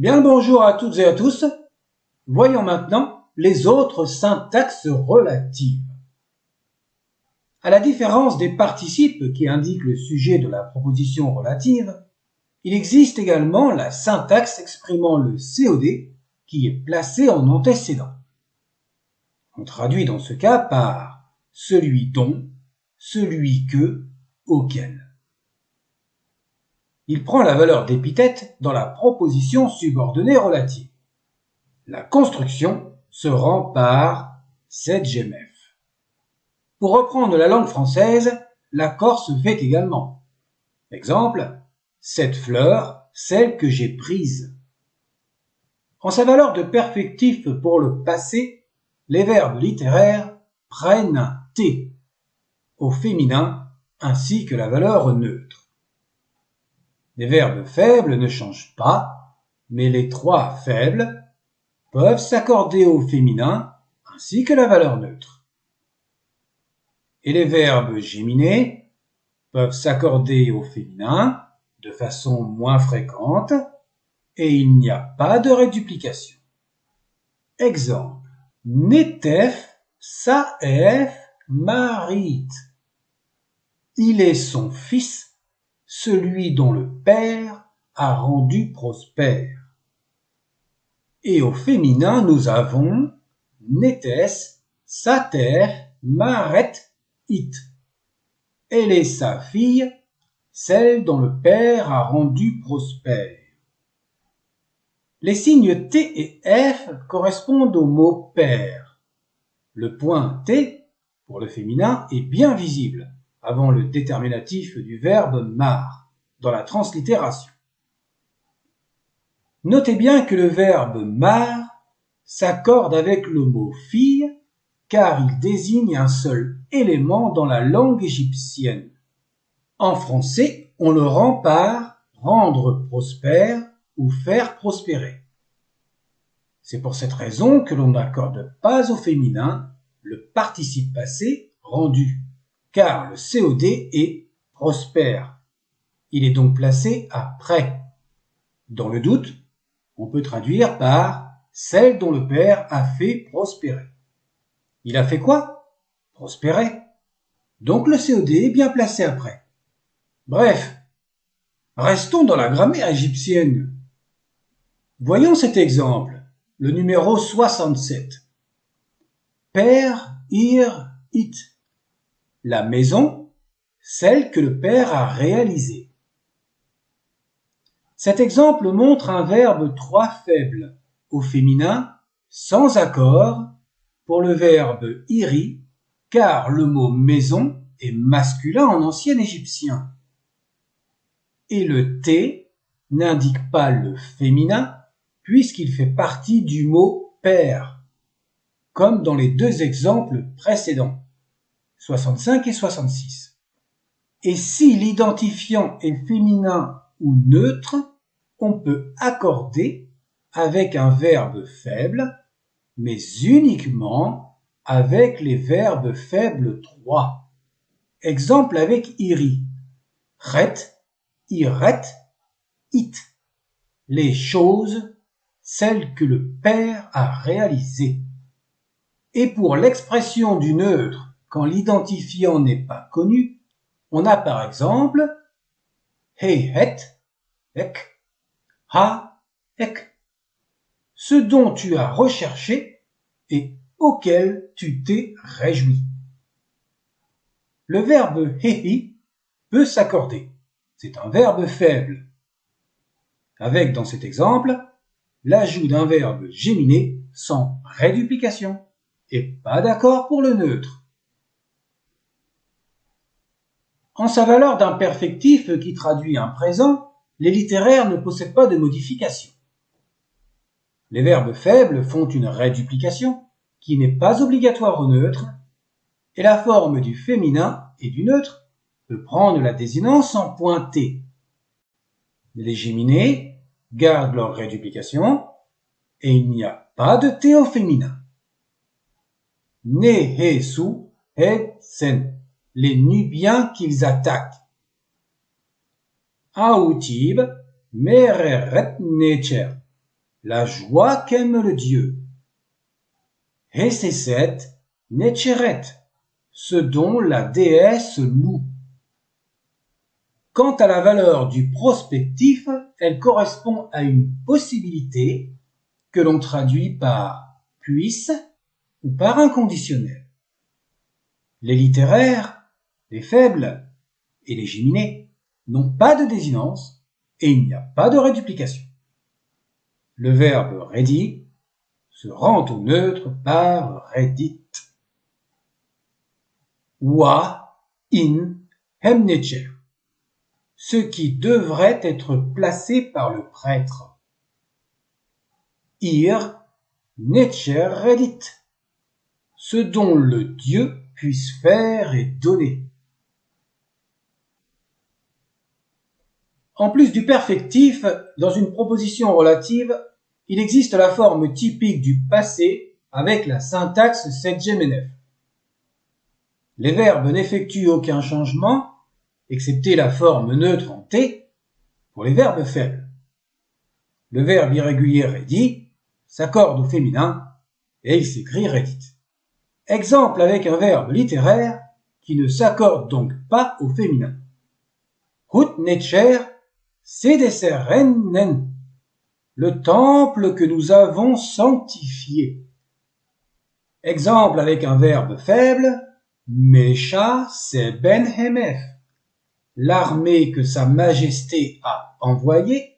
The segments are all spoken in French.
Bien le bonjour à toutes et à tous. Voyons maintenant les autres syntaxes relatives. À la différence des participes qui indiquent le sujet de la proposition relative, il existe également la syntaxe exprimant le COD qui est placée en antécédent. On traduit dans ce cas par celui dont, celui que, auquel. Il prend la valeur d'épithète dans la proposition subordonnée relative. La construction se rend par ZGMF. Pour reprendre la langue française, l'accord se fait également. Exemple, cette fleur, celle que j'ai prise. En sa valeur de perfectif pour le passé, les verbes littéraires prennent un T au féminin ainsi que la valeur neutre. Les verbes faibles ne changent pas, mais les trois faibles peuvent s'accorder au féminin ainsi que la valeur neutre. Et les verbes géminés peuvent s'accorder au féminin de façon moins fréquente et il n'y a pas de réduplication. Exemple, Netef Saef Marit. Il est son fils, celui dont le père a rendu prospère. Et au féminin, nous avons Netes, Sater, Maret, It. Elle est sa fille, celle dont le père a rendu prospère. Les signes T et F correspondent au mot père. Le point T, pour le féminin, est bien visible avant le déterminatif du verbe mar, dans la translittération. Notez bien que le verbe mar s'accorde avec le mot fille car il désigne un seul élément dans la langue égyptienne. En français, on le rend par rendre prospère ou faire prospérer. C'est pour cette raison que l'on n'accorde pas au féminin le participe passé rendu, car le COD est prospère. Il est donc placé après. Dans le doute, on peut traduire par celle dont le père a fait prospérer. Il a fait quoi? Prospérer. Donc le COD est bien placé après. Bref, restons dans la grammaire égyptienne. Voyons cet exemple, le numéro 67. Père, ir, it. La maison, celle que le père a réalisée. Cet exemple montre un verbe trois faible, au féminin, sans accord, pour le verbe iri, car le mot maison est masculin en ancien égyptien. Et le T n'indique pas le féminin, puisqu'il fait partie du mot père, comme dans les deux exemples précédents, 65 et 66. Et si l'identifiant est féminin ou neutre, on peut accorder avec un verbe faible, mais uniquement avec les verbes faibles 3. Exemple avec iri. Ret, iret, it. Les choses, celles que le père a réalisées. Et pour l'expression du neutre, quand l'identifiant n'est pas connu, on a par exemple he, het, ek, ha, ek. Ce dont tu as recherché et auquel tu t'es réjoui. Le verbe hehi peut s'accorder. C'est un verbe faible. Avec, dans cet exemple, l'ajout d'un verbe géminé sans réduplication et pas d'accord pour le neutre. En sa valeur d'imperfectif qui traduit un présent, les littéraires ne possèdent pas de modification. Les verbes faibles font une réduplication qui n'est pas obligatoire au neutre et la forme du féminin et du neutre peut prendre la désinence en point T. Les géminés gardent leur réduplication et il n'y a pas de T au féminin. Ne, he, su, he, sen. Les Nubiens qu'ils attaquent. Aoutib, mereret, necher. la joie qu'aime le Dieu. Heseset Necheret, ce dont la déesse loue. Quant à la valeur du prospectif, elle correspond à une possibilité que l'on traduit par puisse ou par inconditionnel. Les littéraires, les faibles et les géminés n'ont pas de désinence et il n'y a pas de réduplication. Le verbe redit se rend au neutre par redit. Wa in hemnecher, ce qui devrait être placé par le prêtre. Ir necher redit, ce dont le Dieu puisse faire et donner. En plus du perfectif, dans une proposition relative, il existe la forme typique du passé avec la syntaxe sedgemenef. Les verbes n'effectuent aucun changement, excepté la forme neutre en T, pour les verbes faibles. Le verbe irrégulier redit s'accorde au féminin et il s'écrit redit. Exemple avec un verbe littéraire qui ne s'accorde donc pas au féminin. Hut netcher sedesserennen, le temple que nous avons sanctifié. Exemple avec un verbe faible, Mesha sebenhemef, l'armée que sa majesté a envoyée.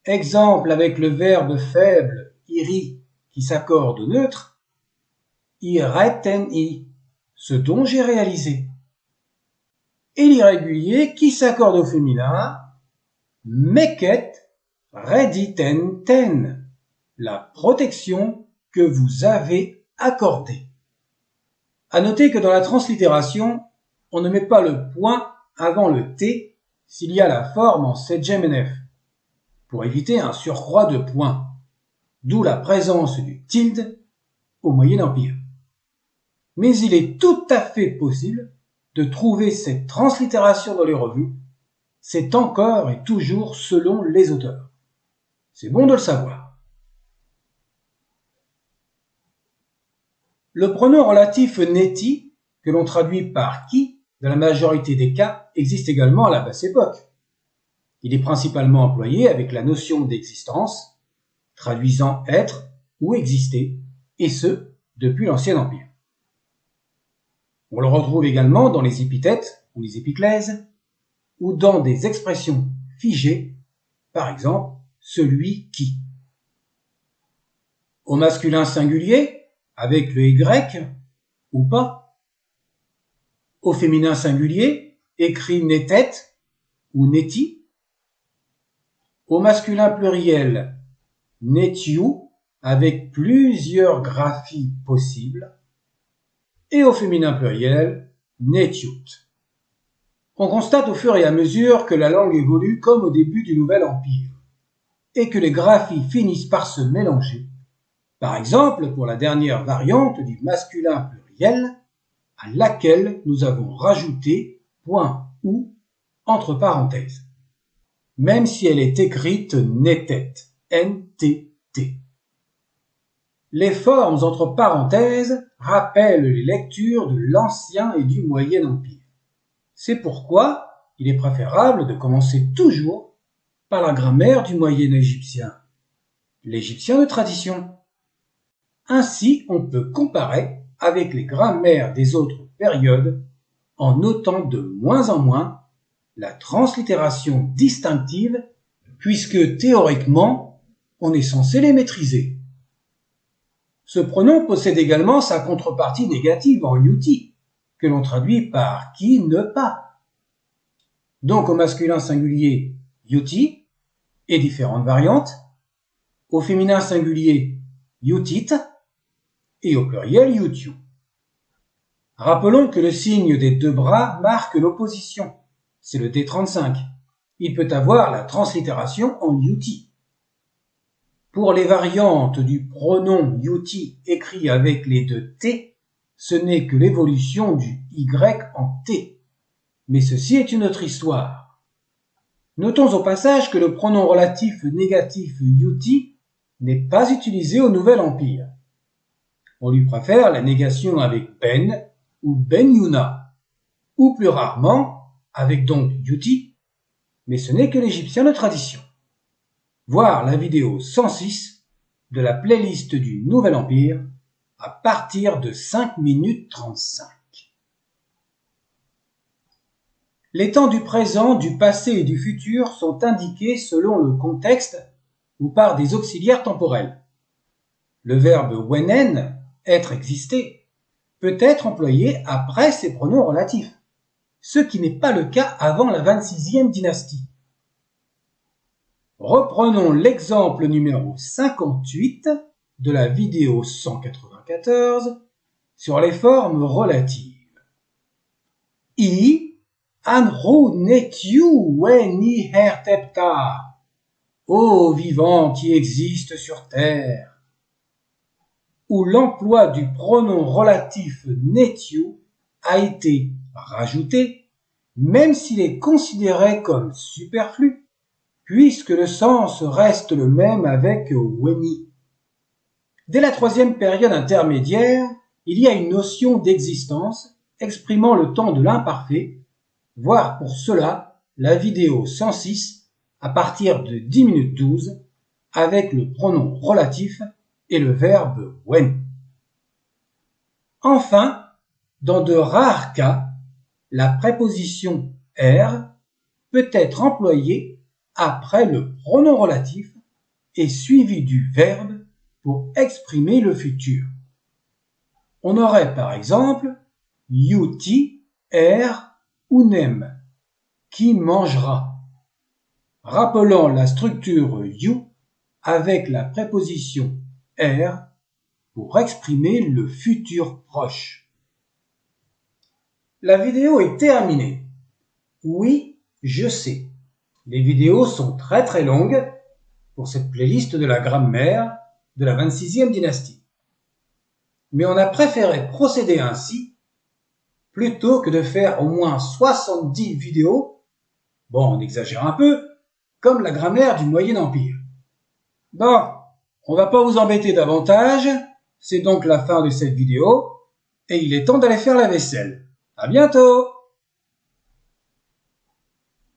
Exemple avec le verbe faible, iri, qui s'accorde au neutre, ireteni, ce dont j'ai réalisé. Et l'irrégulier qui s'accorde au féminin, meket reditenten, la protection que vous avez accordée. À noter que dans la translittération, on ne met pas le point avant le T s'il y a la forme en sedgemenef, pour éviter un surcroît de points, d'où la présence du tilde au Moyen Empire. Mais il est tout à fait possible de trouver cette translittération dans les revues, c'est encore et toujours selon les auteurs. C'est bon de le savoir. Le pronom relatif neti, que l'on traduit par qui, dans la majorité des cas, existe également à la basse époque. Il est principalement employé avec la notion d'existence, traduisant être ou exister, et ce, depuis l'Ancien Empire. On le retrouve également dans les épithètes ou les épiclèses, ou dans des expressions figées, par exemple, celui qui. Au masculin singulier, avec le Y, ou pas. Au féminin singulier, écrit netet ou neti. Au masculin pluriel, netiu, avec plusieurs graphies possibles. Et au féminin pluriel, netiut. On constate au fur et à mesure que la langue évolue comme au début du Nouvel Empire, et que les graphies finissent par se mélanger. Par exemple, pour la dernière variante du masculin pluriel, à laquelle nous avons rajouté point ou entre parenthèses, même si elle est écrite netet, N-T-T. Les formes entre parenthèses rappellent les lectures de l'Ancien et du Moyen Empire. C'est pourquoi il est préférable de commencer toujours par la grammaire du Moyen Égyptien, l'égyptien de tradition. Ainsi, on peut comparer avec les grammaires des autres périodes en notant de moins en moins la translittération distinctive puisque théoriquement, on est censé les maîtriser. Ce pronom possède également sa contrepartie négative en yuti, que l'on traduit par qui ne pas. Donc au masculin singulier, yuti, et différentes variantes, au féminin singulier, yutit, et au pluriel yutiu. Rappelons que le signe des deux bras marque l'opposition, c'est le D35. Il peut avoir la translittération en yuti. Pour les variantes du pronom yuti écrit avec les deux T, ce n'est que l'évolution du Y en T. Mais ceci est une autre histoire. Notons au passage que le pronom relatif négatif yuti n'est pas utilisé au Nouvel Empire. On lui préfère la négation avec ben ou ben yuna, ou plus rarement avec donc yuti, mais ce n'est que l'égyptien de tradition. Voir la vidéo 106 de la playlist du Nouvel Empire à partir de 5 minutes 35. Les temps du présent, du passé et du futur sont indiqués selon le contexte ou par des auxiliaires temporels. Le verbe wenen, être existé, peut être employé après ses pronoms relatifs, ce qui n'est pas le cas avant la 26e dynastie. Reprenons l'exemple numéro 58 de la vidéo 194 sur les formes relatives. I Anru netiu weni hertepta, ô vivant qui existe sur terre, où l'emploi du pronom relatif netiu a été rajouté, même s'il est considéré comme superflu, puisque le sens reste le même avec weni. Dès la troisième période intermédiaire, il y a une notion d'existence exprimant le temps de l'imparfait, voir pour cela la vidéo 106 à partir de 10 minutes 12 avec le pronom relatif et le verbe wen. Enfin, dans de rares cas, la préposition er peut être employée après le pronom relatif et suivie du verbe pour exprimer le futur. On aurait par exemple yuti er unem, qui mangera, rappelant la structure you avec la préposition er pour exprimer le futur proche. La vidéo est terminée. Oui, je sais. Les vidéos sont très longues pour cette playlist de la grammaire de la 26e dynastie. Mais on a préféré procéder ainsi plutôt que de faire au moins 70 vidéos, bon, on exagère un peu, comme la grammaire du Moyen Empire. Bon, on va pas vous embêter davantage, c'est donc la fin de cette vidéo, et il est temps d'aller faire la vaisselle. À bientôt!